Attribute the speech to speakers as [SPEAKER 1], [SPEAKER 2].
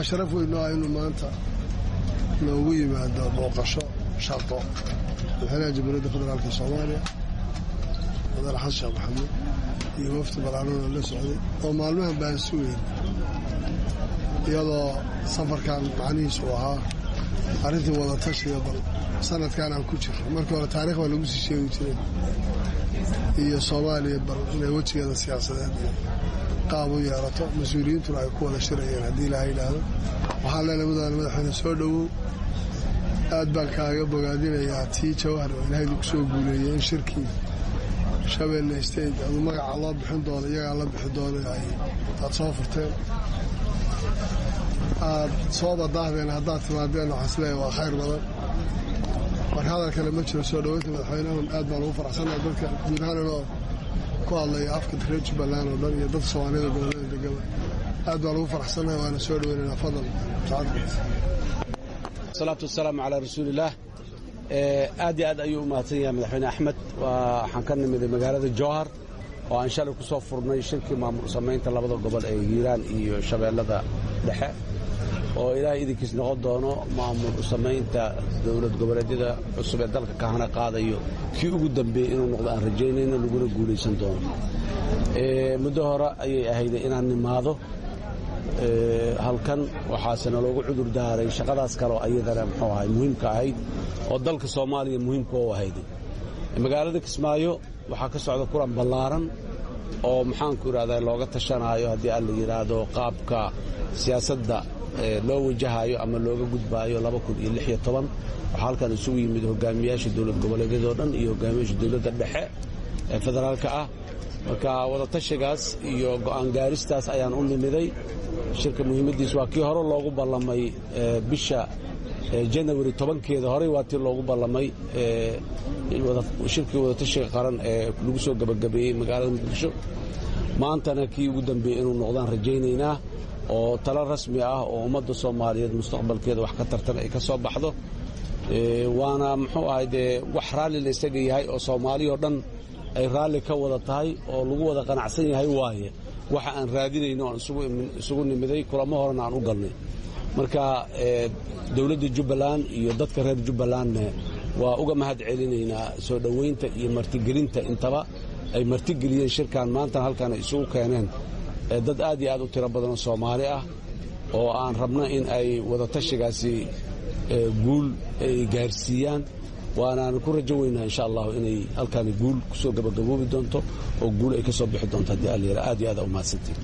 [SPEAKER 1] أشرف إنه ما أنت لو يبعد موقشة شرطة الحين جبريل فدرال في الصومالية هذا الحسن محمد يوفت بالعنون اللي سعودي ومعلومة بين سوين يلا سفر كان عنيس وها أريد ولا تشري سنة كان عن كل شيء مركب ولا تاريخ ولا مش شيء وتري هي الصومالية بر وجه هذا السياسة قاموا يارتو مسؤولين ترى يكون شرعيا هذه لا إله إلا وحالنا بدأنا مدحنا سودو أدبكها قبل قاعدين يعطي جوهر وإلهي دكسو بوليه شركي شباب الستيج أو ما الله بحضور يا الله بحضور يعني تصافرتين صوب الضهر بين هذات ما بين وحسلي وخير بدر وهذا الكلام مشى سودويت مدحينهم أدبر وفرح سنة ذلك جيران له كل يعرف كتريج بلان ودر يدف صواني الجولة قبل أدبر وفرح سنة وأنا سودويت لنا فضل
[SPEAKER 2] الصلاة والسلام على رسول الله aad ayuu umahadsan yahay madaxweyne Axmed waxaan ka nimid magaalada Jowhar oo aan shalay ku soo furnay shirkii maamul sameynta labada gobol ee Hiiraan iyo Shabeellada Dhexe oo ilaahay idinkiis noqon doono maamul sameynta dawlad goboleedyada cusub ee dalka ka hana qaadayo kii ugu dambeeyay inuu noqdo aan rajaynayno laguna guuleysan doono muddo hore ayay ahayd inaan nimaado halkan waxaasna loogu cudur daaray shaqadaas kale oo ayadana muxuu ahay muhiimka ahayd oo dalka Soomaaliya muhiimka u ahayd magaalada Kismaayo waxa ka socda kulan ballaaran oo maxaan ku yiraahdaa looga tashanayo hadii aan la yiraahdo qaabka siyaasadda loo wajahayo ama looga gudbaayo 2016 waxa halkan isugu yimid hogaamiyaasha dawlad goboleedyada oo dhan iyo hogaamiyaasha dawladda dhexe ee federaalka ah marka wada tashigaas iyo go'aan gaaristaas ayaan u nimiday shirka muhiimadiisu waa kii hore loogu ballamay bisha January 10keeda hore waa tii loogu ballamay shirkii wada tashiga qaran ee lagu soo gabagabeeyay magaalada Muqdisho maantana kii ugu dambeeyay inuu noqdaan rajaynaynaa oo talo rasmi ah oo ummadda Soomaaliyeed mustaqbalkeeda wax ka tartan ay ka soo baxdo waana muxuu ahayd wax raali la isaga yahay oo Soomaaliya oo dhan ay raali ka wada tahay oo lagu wada qanacsan yahay waaye waxa aan raadinayno aan isugu nimiday kulamo horena aan u galnay marka dawladda Jubbaland iyo dadka reer Jubbaland waa uga mahad celinaynaa soo dhaweynta iyo martigelinta intaba ay martigeliyeen shirkan maanta halkan isugu keeneen dad aad iyo aad u tiro badan oo Soomaali ah oo aan rabno in ay wada tashigaasi guul ay gaarsiiyaan waana ku rajo weynaa insha Allah inay halkan guul ku soo gabagaboobi doonto oo guul ay ka soo bixi doonto hadii aad iyo aad u mahadsantiin